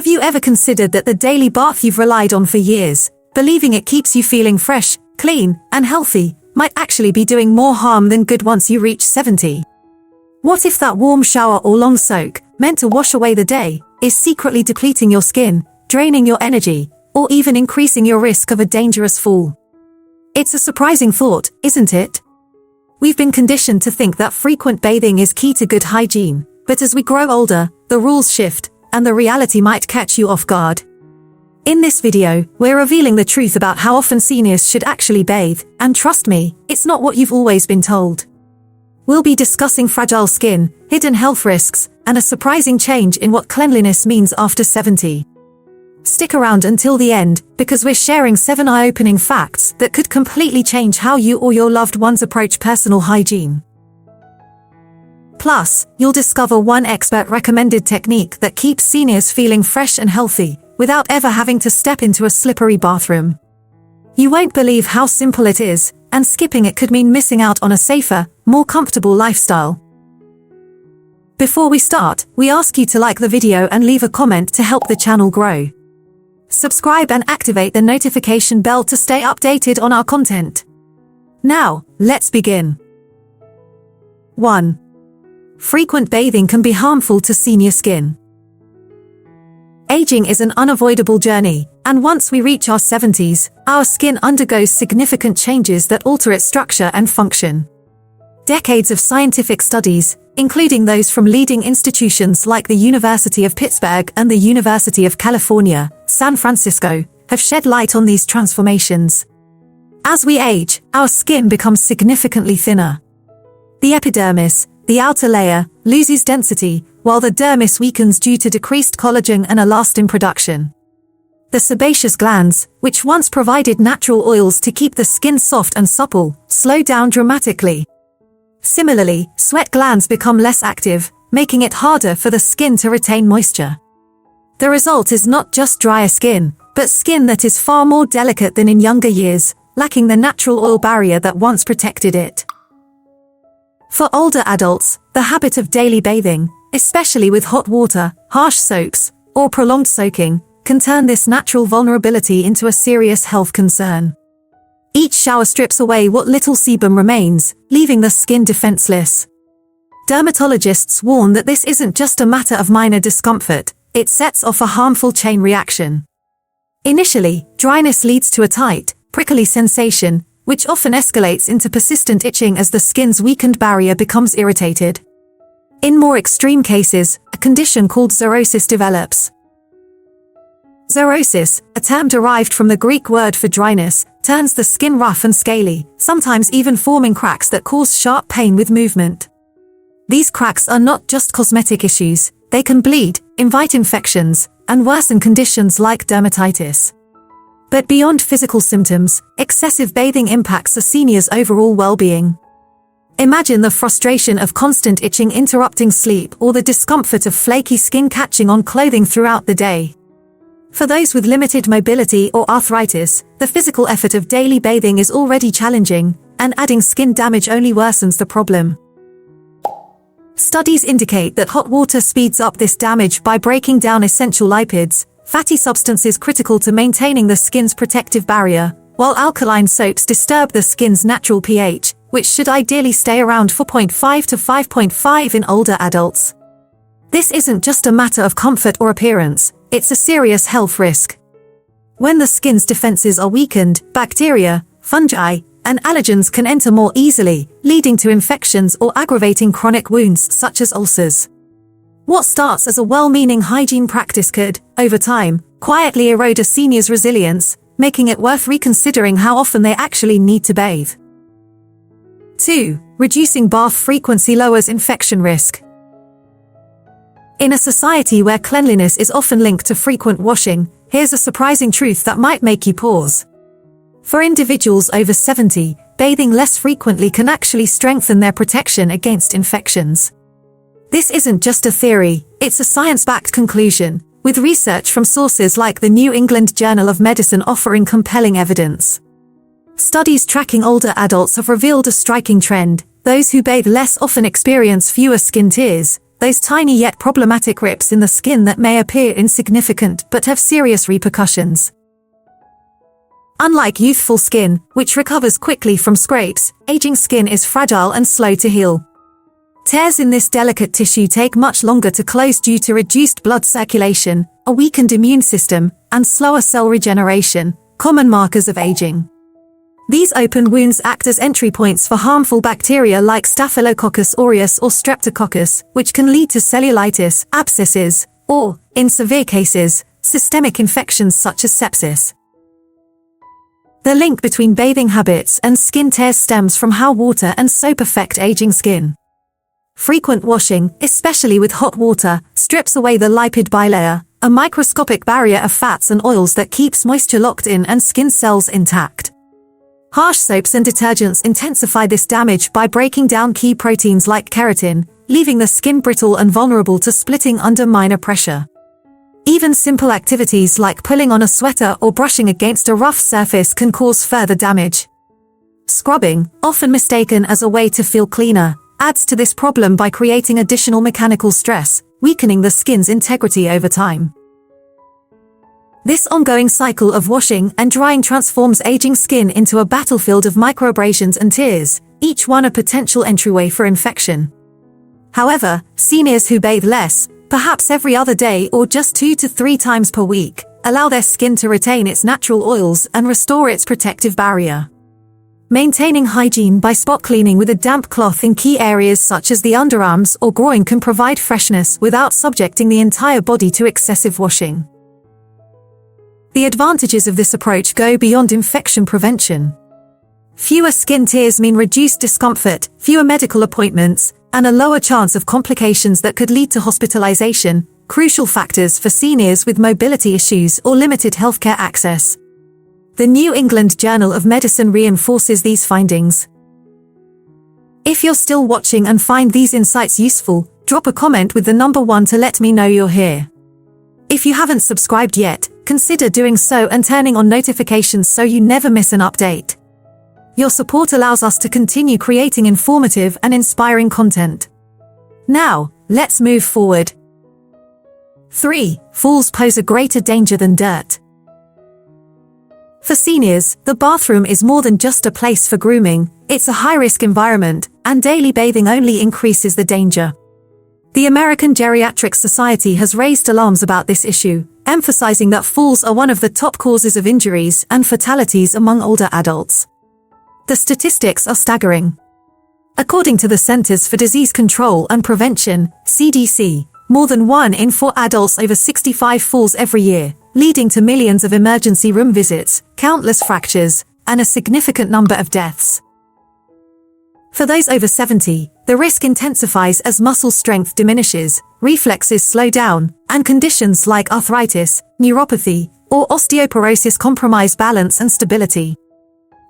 Have you ever considered that the daily bath you've relied on for years, believing it keeps you feeling fresh, clean, and healthy, might actually be doing more harm than good once you reach 70? What if that warm shower or long soak, meant to wash away the day, is secretly depleting your skin, draining your energy, or even increasing your risk of a dangerous fall? It's a surprising thought, isn't it? We've been conditioned to think that frequent bathing is key to good hygiene, but as we grow older, the rules shift, and the reality might catch you off guard. In this video, we're revealing the truth about how often seniors should actually bathe, and trust me, it's not what you've always been told. We'll be discussing fragile skin, hidden health risks, and a surprising change in what cleanliness means after 70. Stick around until the end, because we're sharing 7 eye-opening facts that could completely change how you or your loved ones approach personal hygiene. Plus, you'll discover one expert-recommended technique that keeps seniors feeling fresh and healthy, without ever having to step into a slippery bathroom. You won't believe how simple it is, and skipping it could mean missing out on a safer, more comfortable lifestyle. Before we start, we ask you to like the video and leave a comment to help the channel grow. Subscribe and activate the notification bell to stay updated on our content. Now, let's begin. 1. Frequent bathing can be harmful to senior skin. Aging is an unavoidable journey, and once we reach our 70s, our skin undergoes significant changes that alter its structure and function. Decades of scientific studies, including those from leading institutions like the University of Pittsburgh and the University of California, San Francisco, have shed light on these transformations. As we age, our skin becomes significantly thinner. The epidermis, the outer layer, loses density, while the dermis weakens due to decreased collagen and elastin production. The sebaceous glands, which once provided natural oils to keep the skin soft and supple, slow down dramatically. Similarly, sweat glands become less active, making it harder for the skin to retain moisture. The result is not just drier skin, but skin that is far more delicate than in younger years, lacking the natural oil barrier that once protected it. For older adults, the habit of daily bathing, especially with hot water, harsh soaps, or prolonged soaking, can turn this natural vulnerability into a serious health concern. Each shower strips away what little sebum remains, leaving the skin defenseless. Dermatologists warn that this isn't just a matter of minor discomfort, it sets off a harmful chain reaction. Initially, dryness leads to a tight, prickly sensation, which often escalates into persistent itching as the skin's weakened barrier becomes irritated. In more extreme cases, a condition called xerosis develops. Xerosis, a term derived from the Greek word for dryness, turns the skin rough and scaly, sometimes even forming cracks that cause sharp pain with movement. These cracks are not just cosmetic issues, they can bleed, invite infections, and worsen conditions like dermatitis. But beyond physical symptoms, excessive bathing impacts a senior's overall well-being. Imagine the frustration of constant itching interrupting sleep or the discomfort of flaky skin catching on clothing throughout the day. For those with limited mobility or arthritis, the physical effort of daily bathing is already challenging, and adding skin damage only worsens the problem. Studies indicate that hot water speeds up this damage by breaking down essential lipids, fatty substances critical to maintaining the skin's protective barrier, while alkaline soaps disturb the skin's natural pH, which should ideally stay around 4.5 to 5.5 in older adults. This isn't just a matter of comfort or appearance, it's a serious health risk. When the skin's defenses are weakened, bacteria, fungi, and allergens can enter more easily, leading to infections or aggravating chronic wounds such as ulcers. What starts as a well-meaning hygiene practice could, over time, quietly erode a senior's resilience, making it worth reconsidering how often they actually need to bathe. 2. Reducing bath frequency lowers infection risk. In a society where cleanliness is often linked to frequent washing, here's a surprising truth that might make you pause. For individuals over 70, bathing less frequently can actually strengthen their protection against infections. This isn't just a theory, it's a science-backed conclusion, with research from sources like the New England Journal of Medicine offering compelling evidence. Studies tracking older adults have revealed a striking trend: those who bathe less often experience fewer skin tears, those tiny yet problematic rips in the skin that may appear insignificant but have serious repercussions. Unlike youthful skin, which recovers quickly from scrapes, aging skin is fragile and slow to heal. Tears in this delicate tissue take much longer to close due to reduced blood circulation, a weakened immune system, and slower cell regeneration, common markers of aging. These open wounds act as entry points for harmful bacteria like Staphylococcus aureus or Streptococcus, which can lead to cellulitis, abscesses, or, in severe cases, systemic infections such as sepsis. The link between bathing habits and skin tears stems from how water and soap affect aging skin. Frequent washing, especially with hot water, strips away the lipid bilayer, a microscopic barrier of fats and oils that keeps moisture locked in and skin cells intact. Harsh soaps and detergents intensify this damage by breaking down key proteins like keratin, leaving the skin brittle and vulnerable to splitting under minor pressure. Even simple activities like pulling on a sweater or brushing against a rough surface can cause further damage. Scrubbing, often mistaken as a way to feel cleaner, adds to this problem by creating additional mechanical stress, weakening the skin's integrity over time. This ongoing cycle of washing and drying transforms aging skin into a battlefield of microabrasions and tears, each one a potential entryway for infection. However, seniors who bathe less, perhaps every other day or just 2 to 3 times per week, allow their skin to retain its natural oils and restore its protective barrier. Maintaining hygiene by spot cleaning with a damp cloth in key areas such as the underarms or groin can provide freshness without subjecting the entire body to excessive washing. The advantages of this approach go beyond infection prevention. Fewer skin tears mean reduced discomfort, fewer medical appointments, and a lower chance of complications that could lead to hospitalization, crucial factors for seniors with mobility issues or limited healthcare access. The New England Journal of Medicine reinforces these findings. If you're still watching and find these insights useful, drop a comment with the number 1 to let me know you're here. If you haven't subscribed yet, consider doing so and turning on notifications so you never miss an update. Your support allows us to continue creating informative and inspiring content. Now, let's move forward. 3. Falls pose a greater danger than dirt. For seniors, the bathroom is more than just a place for grooming, it's a high-risk environment, and daily bathing only increases the danger. The American Geriatric Society has raised alarms about this issue, emphasizing that falls are one of the top causes of injuries and fatalities among older adults. The statistics are staggering. According to the Centers for Disease Control and Prevention, CDC, more than 1 in 4 adults over 65 falls every year, leading to millions of emergency room visits, countless fractures, and a significant number of deaths. For those over 70, the risk intensifies as muscle strength diminishes, reflexes slow down, and conditions like arthritis, neuropathy, or osteoporosis compromise balance and stability.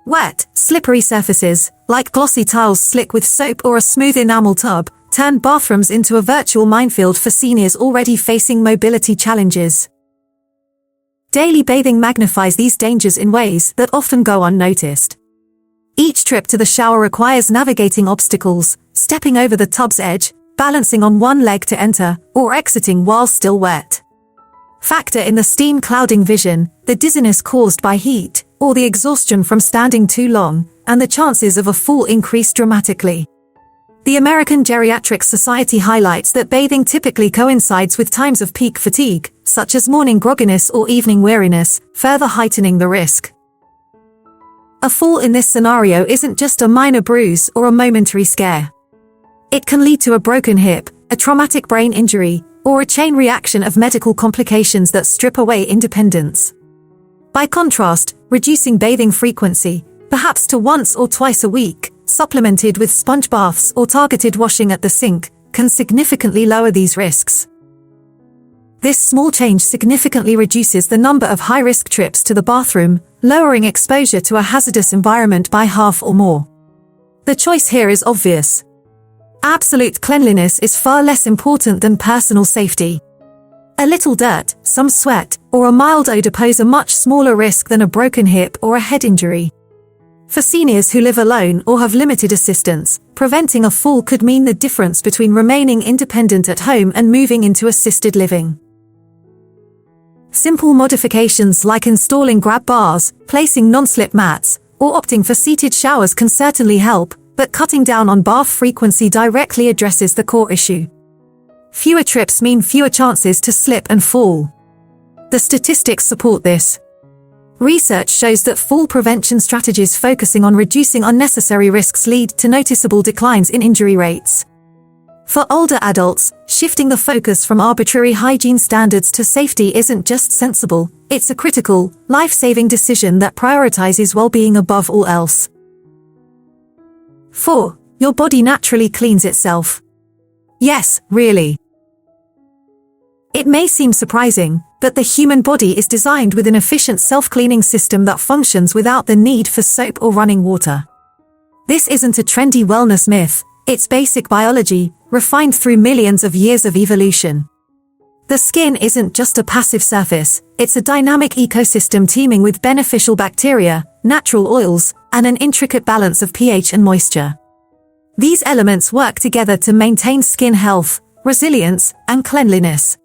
Wet, slippery surfaces, like glossy tiles slick with soap or a smooth enamel tub, turn bathrooms into a virtual minefield for seniors already facing mobility challenges. Daily bathing magnifies these dangers in ways that often go unnoticed. Each trip to the shower requires navigating obstacles, stepping over the tub's edge, balancing on one leg to enter, or exiting while still wet. Factor in the steam clouding vision, the dizziness caused by heat, or the exhaustion from standing too long, and the chances of a fall increase dramatically. The American Geriatric Society highlights that bathing typically coincides with times of peak fatigue, such as morning grogginess or evening weariness, further heightening the risk. A fall in this scenario isn't just a minor bruise or a momentary scare. It can lead to a broken hip, a traumatic brain injury, or a chain reaction of medical complications that strip away independence. By contrast, reducing bathing frequency, perhaps to once or twice a week, supplemented with sponge baths or targeted washing at the sink, can significantly lower these risks. This small change significantly reduces the number of high-risk trips to the bathroom, lowering exposure to a hazardous environment by half or more. The choice here is obvious. Absolute cleanliness is far less important than personal safety. A little dirt, some sweat, or a mild odor pose a much smaller risk than a broken hip or a head injury. For seniors who live alone or have limited assistance, preventing a fall could mean the difference between remaining independent at home and moving into assisted living. Simple modifications like installing grab bars, placing non-slip mats, or opting for seated showers can certainly help, but cutting down on bath frequency directly addresses the core issue. Fewer trips mean fewer chances to slip and fall. The statistics support this. Research shows that fall prevention strategies focusing on reducing unnecessary risks lead to noticeable declines in injury rates. For older adults, shifting the focus from arbitrary hygiene standards to safety isn't just sensible, it's a critical, life-saving decision that prioritizes well-being above all else. 4. Your body naturally cleans itself. Yes, really. It may seem surprising, but the human body is designed with an efficient self-cleaning system that functions without the need for soap or running water. This isn't a trendy wellness myth, it's basic biology, refined through millions of years of evolution. The skin isn't just a passive surface, it's a dynamic ecosystem teeming with beneficial bacteria, natural oils, and an intricate balance of pH and moisture. These elements work together to maintain skin health, resilience, and cleanliness.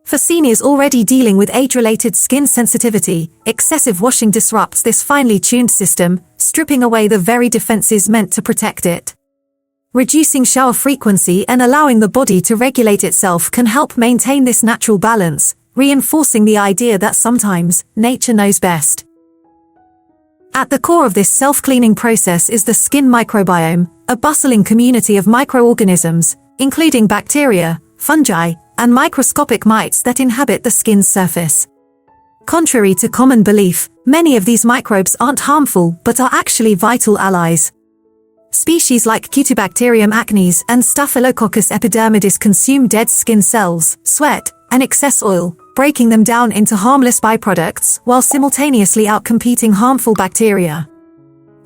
For seniors already dealing with age-related skin sensitivity, excessive washing disrupts this finely tuned system, stripping away the very defenses meant to protect it. Reducing shower frequency and allowing the body to regulate itself can help maintain this natural balance, reinforcing the idea that sometimes, nature knows best. At the core of this self-cleaning process is the skin microbiome, a bustling community of microorganisms, including bacteria, fungi, and microscopic mites that inhabit the skin's surface. Contrary to common belief, many of these microbes aren't harmful but are actually vital allies. Species like Cutibacterium acnes and Staphylococcus epidermidis consume dead skin cells, sweat, and excess oil, breaking them down into harmless byproducts while simultaneously outcompeting harmful bacteria.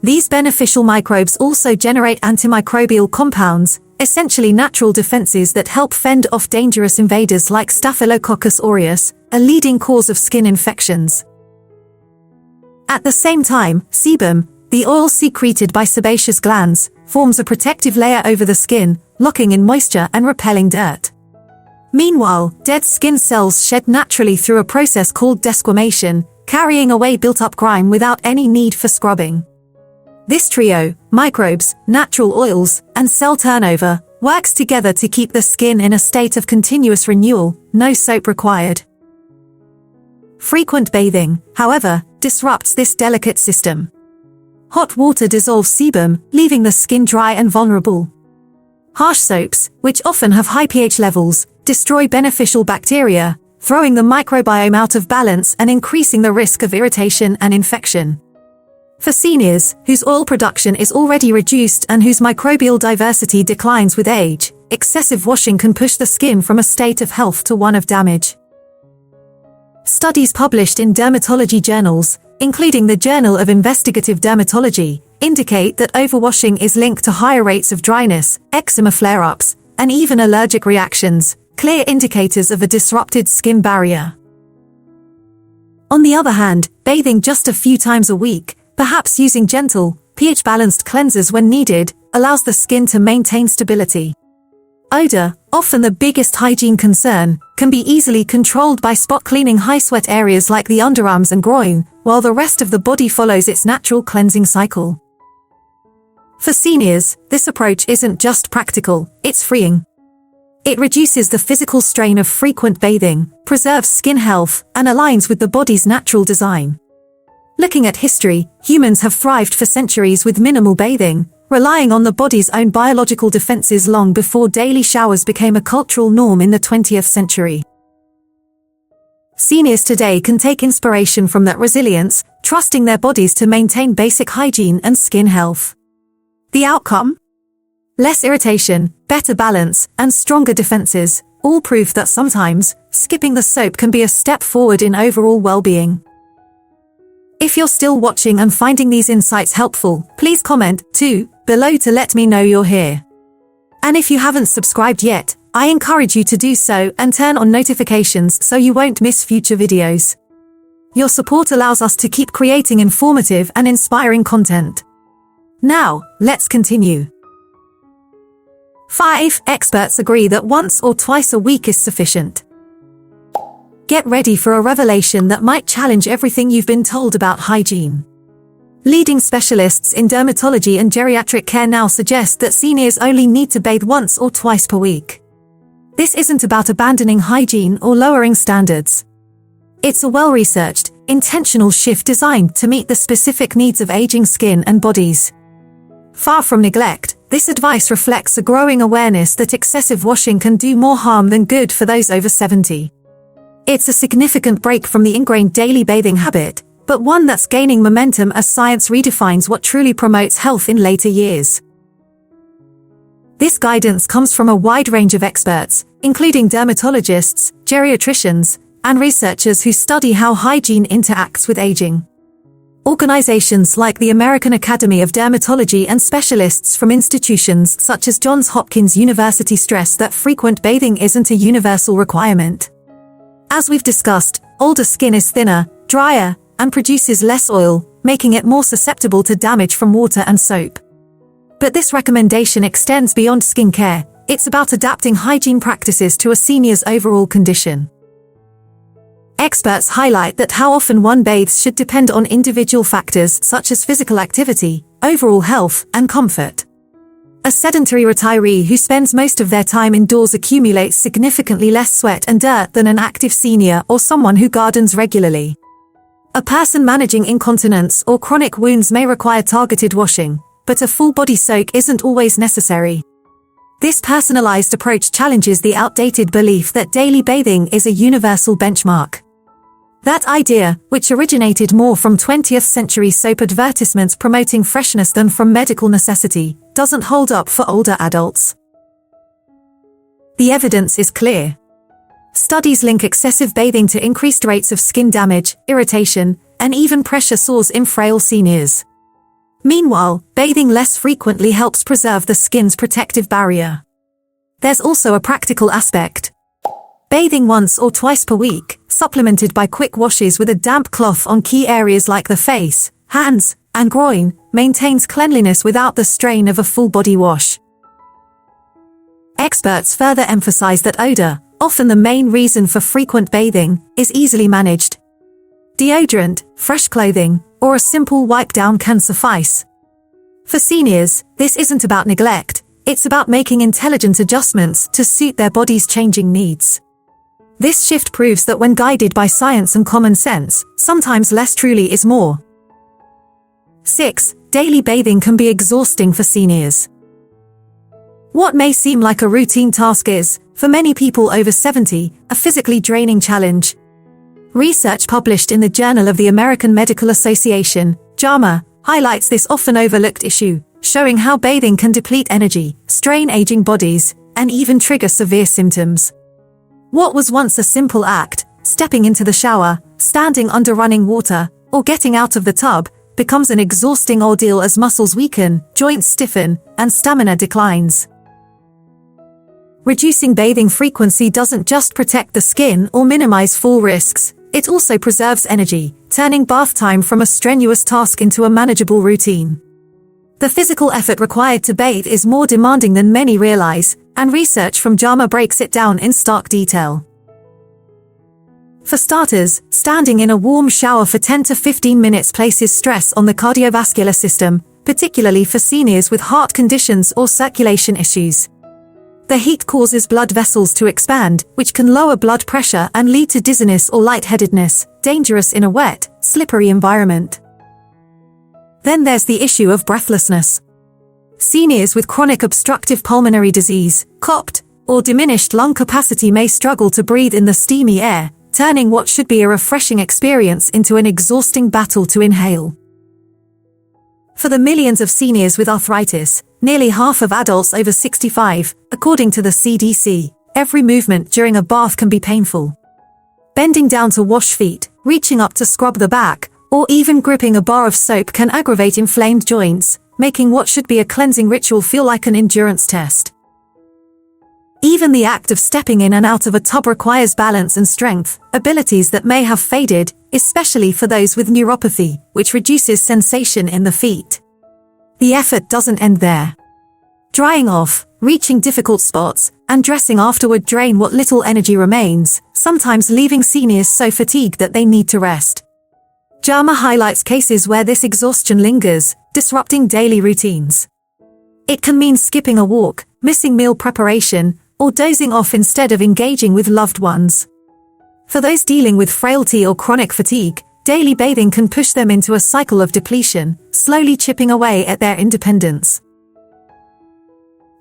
These beneficial microbes also generate antimicrobial compounds, essentially natural defenses that help fend off dangerous invaders like Staphylococcus aureus, a leading cause of skin infections. At the same time, sebum, the oil secreted by sebaceous glands, forms a protective layer over the skin, locking in moisture and repelling dirt. Meanwhile, dead skin cells shed naturally through a process called desquamation, carrying away built-up grime without any need for scrubbing. This trio, microbes, natural oils, and cell turnover, works together to keep the skin in a state of continuous renewal, no soap required. Frequent bathing, however, disrupts this delicate system. Hot water dissolves sebum, leaving the skin dry and vulnerable. Harsh soaps, which often have high pH levels, destroy beneficial bacteria, throwing the microbiome out of balance and increasing the risk of irritation and infection. For seniors, whose oil production is already reduced and whose microbial diversity declines with age, excessive washing can push the skin from a state of health to one of damage. Studies published in dermatology journals, including the Journal of Investigative Dermatology, indicate that overwashing is linked to higher rates of dryness, eczema flare-ups, and even allergic reactions, clear indicators of a disrupted skin barrier. On the other hand, bathing just a few times a week, perhaps using gentle, pH-balanced cleansers when needed, allows the skin to maintain stability. Odor, often the biggest hygiene concern, can be easily controlled by spot-cleaning high-sweat areas like the underarms and groin, while the rest of the body follows its natural cleansing cycle. For seniors, this approach isn't just practical, it's freeing. It reduces the physical strain of frequent bathing, preserves skin health, and aligns with the body's natural design. Looking at history, humans have thrived for centuries with minimal bathing, relying on the body's own biological defenses long before daily showers became a cultural norm in the 20th century. Seniors today can take inspiration from that resilience, trusting their bodies to maintain basic hygiene and skin health. The outcome? Less irritation, better balance, and stronger defenses, all proof that sometimes, skipping the soap can be a step forward in overall well-being. If you're still watching and finding these insights helpful, please comment, too, below to let me know you're here. And if you haven't subscribed yet, I encourage you to do so and turn on notifications so you won't miss future videos. Your support allows us to keep creating informative and inspiring content. Now, let's continue. 5. Experts agree that once or twice a week is sufficient. Get ready for a revelation that might challenge everything you've been told about hygiene. Leading specialists in dermatology and geriatric care now suggest that seniors only need to bathe once or twice per week. This isn't about abandoning hygiene or lowering standards. It's a well-researched, intentional shift designed to meet the specific needs of aging skin and bodies. Far from neglect, this advice reflects a growing awareness that excessive washing can do more harm than good for those over 70. It's a significant break from the ingrained daily bathing habit, but one that's gaining momentum as science redefines what truly promotes health in later years. This guidance comes from a wide range of experts, including dermatologists, geriatricians, and researchers who study how hygiene interacts with aging. Organizations like the American Academy of Dermatology and specialists from institutions such as Johns Hopkins University stress that frequent bathing isn't a universal requirement. As we've discussed, older skin is thinner, drier, and produces less oil, making it more susceptible to damage from water and soap. But this recommendation extends beyond skincare. It's about adapting hygiene practices to a senior's overall condition. Experts highlight that how often one bathes should depend on individual factors such as physical activity, overall health, and comfort. A sedentary retiree who spends most of their time indoors accumulates significantly less sweat and dirt than an active senior or someone who gardens regularly. A person managing incontinence or chronic wounds may require targeted washing, but a full body soak isn't always necessary. This personalized approach challenges the outdated belief that daily bathing is a universal benchmark. That idea, which originated more from 20th century soap advertisements promoting freshness than from medical necessity, doesn't hold up for older adults. The evidence is clear. Studies link excessive bathing to increased rates of skin damage, irritation, and even pressure sores in frail seniors. Meanwhile, bathing less frequently helps preserve the skin's protective barrier. There's also a practical aspect. Bathing once or twice per week, supplemented by quick washes with a damp cloth on key areas like the face, hands, and groin, maintains cleanliness without the strain of a full-body wash. Experts further emphasize that odor, often the main reason for frequent bathing, is easily managed. Deodorant, fresh clothing, or a simple wipe-down can suffice. For seniors, this isn't about neglect, it's about making intelligent adjustments to suit their body's changing needs. This shift proves that when guided by science and common sense, sometimes less truly is more. 6. Daily bathing can be exhausting for seniors. What may seem like a routine task is, for many people over 70, a physically draining challenge. Research published in the Journal of the American Medical Association, JAMA, highlights this often overlooked issue, showing how bathing can deplete energy, strain aging bodies, and even trigger severe symptoms. What was once a simple act, stepping into the shower, standing under running water, or getting out of the tub, becomes an exhausting ordeal as muscles weaken, joints stiffen, and stamina declines. Reducing bathing frequency doesn't just protect the skin or minimize fall risks, it also preserves energy, turning bath time from a strenuous task into a manageable routine. The physical effort required to bathe is more demanding than many realize, and research from JAMA breaks it down in stark detail. For starters, standing in a warm shower for 10 to 15 minutes places stress on the cardiovascular system, particularly for seniors with heart conditions or circulation issues. The heat causes blood vessels to expand, which can lower blood pressure and lead to dizziness or lightheadedness, dangerous in a wet, slippery environment. Then there's the issue of breathlessness. Seniors with chronic obstructive pulmonary disease, COPD, or diminished lung capacity may struggle to breathe in the steamy air, turning what should be a refreshing experience into an exhausting battle to inhale. For the millions of seniors with arthritis, nearly half of adults over 65, according to the CDC, every movement during a bath can be painful. Bending down to wash feet, reaching up to scrub the back, or even gripping a bar of soap can aggravate inflamed joints, making what should be a cleansing ritual feel like an endurance test. Even the act of stepping in and out of a tub requires balance and strength, abilities that may have faded, especially for those with neuropathy, which reduces sensation in the feet. The effort doesn't end there. Drying off, reaching difficult spots, and dressing afterward drain what little energy remains, sometimes leaving seniors so fatigued that they need to rest. JAMA highlights cases where this exhaustion lingers, disrupting daily routines. It can mean skipping a walk, missing meal preparation, or dozing off instead of engaging with loved ones. For those dealing with frailty or chronic fatigue, daily bathing can push them into a cycle of depletion, slowly chipping away at their independence.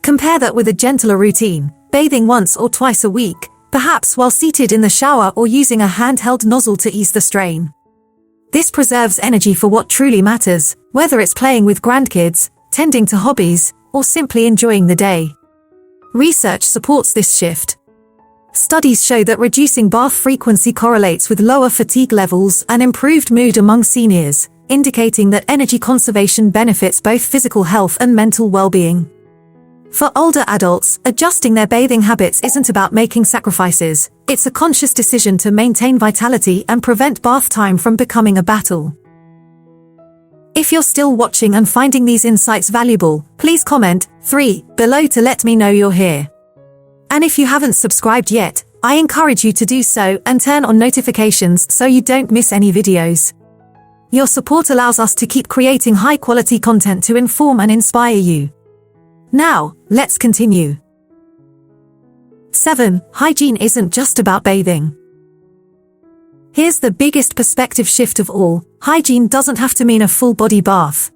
Compare that with a gentler routine, bathing once or twice a week, perhaps while seated in the shower or using a handheld nozzle to ease the strain. This preserves energy for what truly matters, whether it's playing with grandkids, tending to hobbies, or simply enjoying the day. Research supports this shift. Studies show that reducing bath frequency correlates with lower fatigue levels and improved mood among seniors, indicating that energy conservation benefits both physical health and mental well-being. For older adults, adjusting their bathing habits isn't about making sacrifices, it's a conscious decision to maintain vitality and prevent bath time from becoming a battle. If you're still watching and finding these insights valuable, please comment 3 below to let me know you're here. And if you haven't subscribed yet, I encourage you to do so and turn on notifications so you don't miss any videos. Your support allows us to keep creating high-quality content to inform and inspire you. Now, let's continue. 7. Hygiene isn't just about bathing. Here's the biggest perspective shift of all: hygiene doesn't have to mean a full-body bath.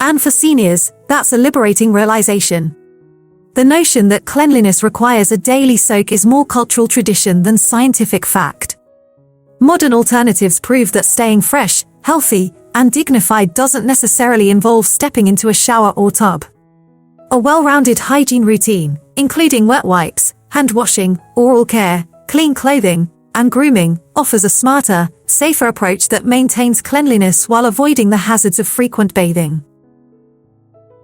And for seniors, that's a liberating realization. The notion that cleanliness requires a daily soak is more cultural tradition than scientific fact. Modern alternatives prove that staying fresh, healthy, and dignified doesn't necessarily involve stepping into a shower or tub. A well-rounded hygiene routine, including wet wipes, hand washing, oral care, clean clothing, and grooming, offers a smarter, safer approach that maintains cleanliness while avoiding the hazards of frequent bathing.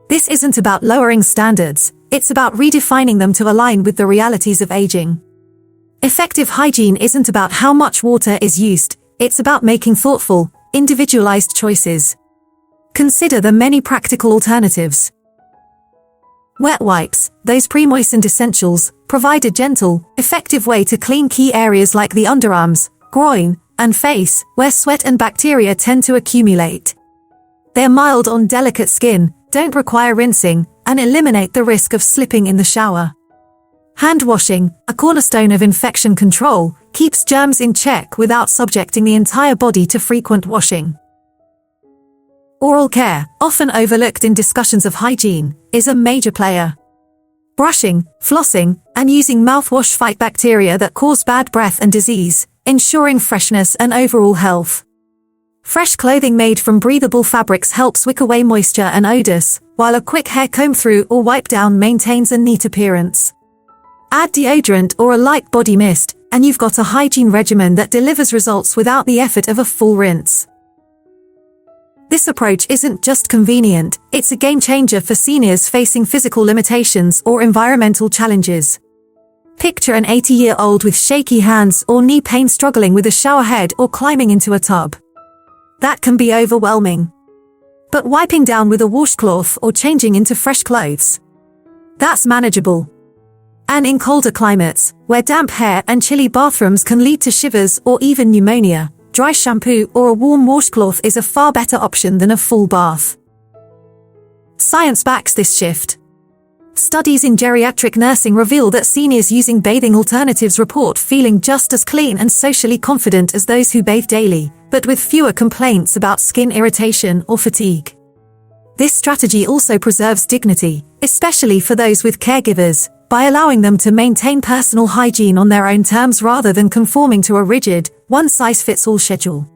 This isn't about lowering standards, it's about redefining them to align with the realities of aging. Effective hygiene isn't about how much water is used, it's about making thoughtful, individualized choices. Consider the many practical alternatives. Wet wipes, those pre-moistened essentials, provide a gentle, effective way to clean key areas like the underarms, groin, and face, where sweat and bacteria tend to accumulate. They're mild on delicate skin, don't require rinsing, and eliminate the risk of slipping in the shower. Hand washing, a cornerstone of infection control, keeps germs in check without subjecting the entire body to frequent washing. Oral care, often overlooked in discussions of hygiene, is a major player. Brushing, flossing, and using mouthwash fight bacteria that cause bad breath and disease, ensuring freshness and overall health. Fresh clothing made from breathable fabrics helps wick away moisture and odors, while a quick hair comb through or wipe down maintains a neat appearance. Add deodorant or a light body mist, and you've got a hygiene regimen that delivers results without the effort of a full rinse. This approach isn't just convenient, it's a game changer for seniors facing physical limitations or environmental challenges. Picture an 80-year-old with shaky hands or knee pain struggling with a shower head or climbing into a tub. That can be overwhelming. But wiping down with a washcloth or changing into fresh clothes? That's manageable. And in colder climates, where damp hair and chilly bathrooms can lead to shivers or even pneumonia, dry shampoo or a warm washcloth is a far better option than a full bath. Science backs this shift. Studies in geriatric nursing reveal that seniors using bathing alternatives report feeling just as clean and socially confident as those who bathe daily, but with fewer complaints about skin irritation or fatigue. This strategy also preserves dignity, especially for those with caregivers, by allowing them to maintain personal hygiene on their own terms rather than conforming to a rigid, one-size-fits-all schedule.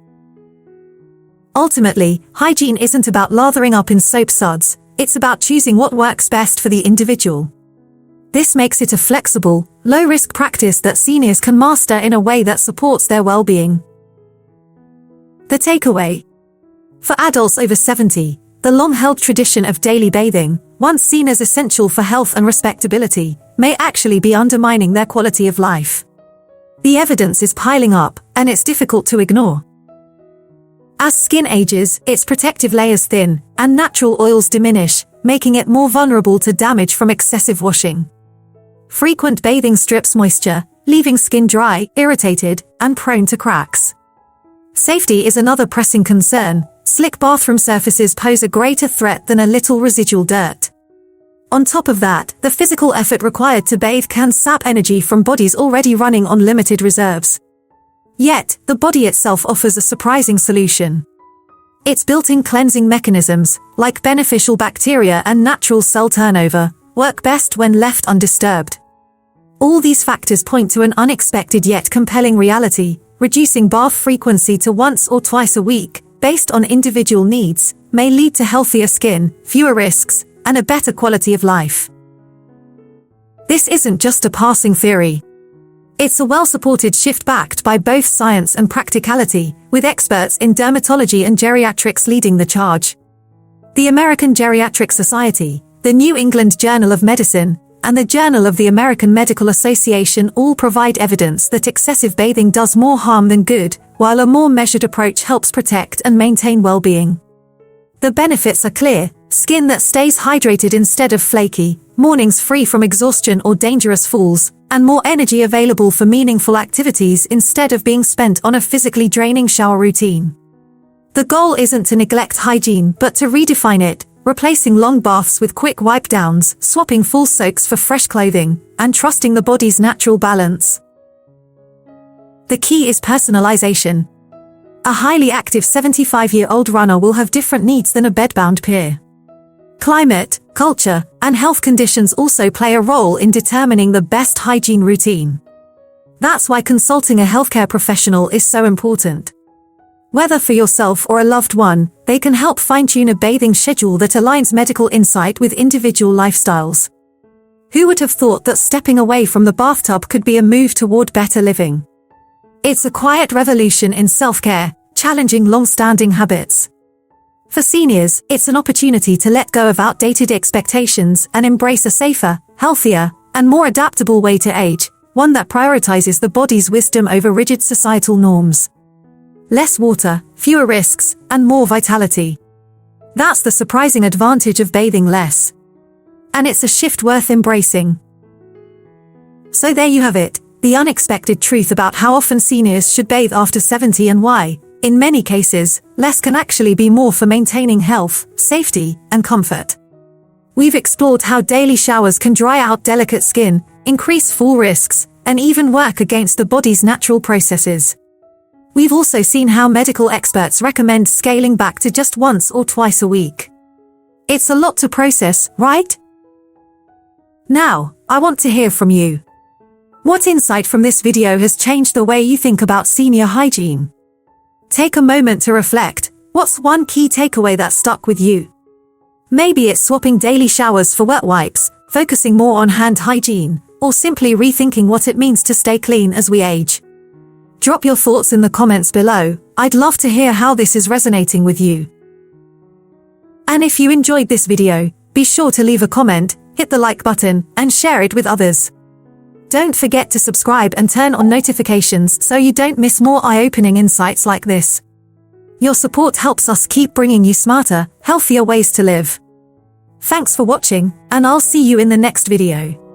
Ultimately, hygiene isn't about lathering up in soap suds, it's about choosing what works best for the individual. This makes it a flexible, low-risk practice that seniors can master in a way that supports their well-being. The takeaway. For adults over 70, the long-held tradition of daily bathing, once seen as essential for health and respectability, may actually be undermining their quality of life. The evidence is piling up, and it's difficult to ignore. As skin ages, its protective layers thin, and natural oils diminish, making it more vulnerable to damage from excessive washing. Frequent bathing strips moisture, leaving skin dry, irritated, and prone to cracks. Safety is another pressing concern. Slick bathroom surfaces pose a greater threat than a little residual dirt. On top of that, the physical effort required to bathe can sap energy from bodies already running on limited reserves. Yet, the body itself offers a surprising solution. Its built-in cleansing mechanisms, like beneficial bacteria and natural cell turnover, work best when left undisturbed. All these factors point to an unexpected yet compelling reality. Reducing bath frequency to once or twice a week, based on individual needs, may lead to healthier skin, fewer risks, and a better quality of life. This isn't just a passing theory. It's a well-supported shift backed by both science and practicality, with experts in dermatology and geriatrics leading the charge. The American Geriatric Society, the New England Journal of Medicine, and the Journal of the American Medical Association all provide evidence that excessive bathing does more harm than good, while a more measured approach helps protect and maintain well-being. The benefits are clear: skin that stays hydrated instead of flaky, mornings free from exhaustion or dangerous falls, and more energy available for meaningful activities instead of being spent on a physically draining shower routine. The goal isn't to neglect hygiene but to redefine it, replacing long baths with quick wipe-downs, swapping full soaks for fresh clothing, and trusting the body's natural balance. The key is personalization. A highly active 75-year-old runner will have different needs than a bedbound peer. Climate, culture, and health conditions also play a role in determining the best hygiene routine. That's why consulting a healthcare professional is so important. Whether for yourself or a loved one, they can help fine-tune a bathing schedule that aligns medical insight with individual lifestyles. Who would have thought that stepping away from the bathtub could be a move toward better living? It's a quiet revolution in self-care, challenging long-standing habits. For seniors, it's an opportunity to let go of outdated expectations and embrace a safer, healthier, and more adaptable way to age, one that prioritizes the body's wisdom over rigid societal norms. Less water, fewer risks, and more vitality. That's the surprising advantage of bathing less. And it's a shift worth embracing. So there you have it, the unexpected truth about how often seniors should bathe after 70 and why, in many cases, less can actually be more for maintaining health, safety, and comfort. We've explored how daily showers can dry out delicate skin, increase fall risks, and even work against the body's natural processes. We've also seen how medical experts recommend scaling back to just once or twice a week. It's a lot to process, right? Now, I want to hear from you. What insight from this video has changed the way you think about senior hygiene? Take a moment to reflect. What's one key takeaway that stuck with you? Maybe it's swapping daily showers for wet wipes, focusing more on hand hygiene, or simply rethinking what it means to stay clean as we age. Drop your thoughts in the comments below. I'd love to hear how this is resonating with you. And if you enjoyed this video, be sure to leave a comment, hit the like button, and share it with others. Don't forget to subscribe and turn on notifications so you don't miss more eye-opening insights like this. Your support helps us keep bringing you smarter, healthier ways to live. Thanks for watching, and I'll see you in the next video.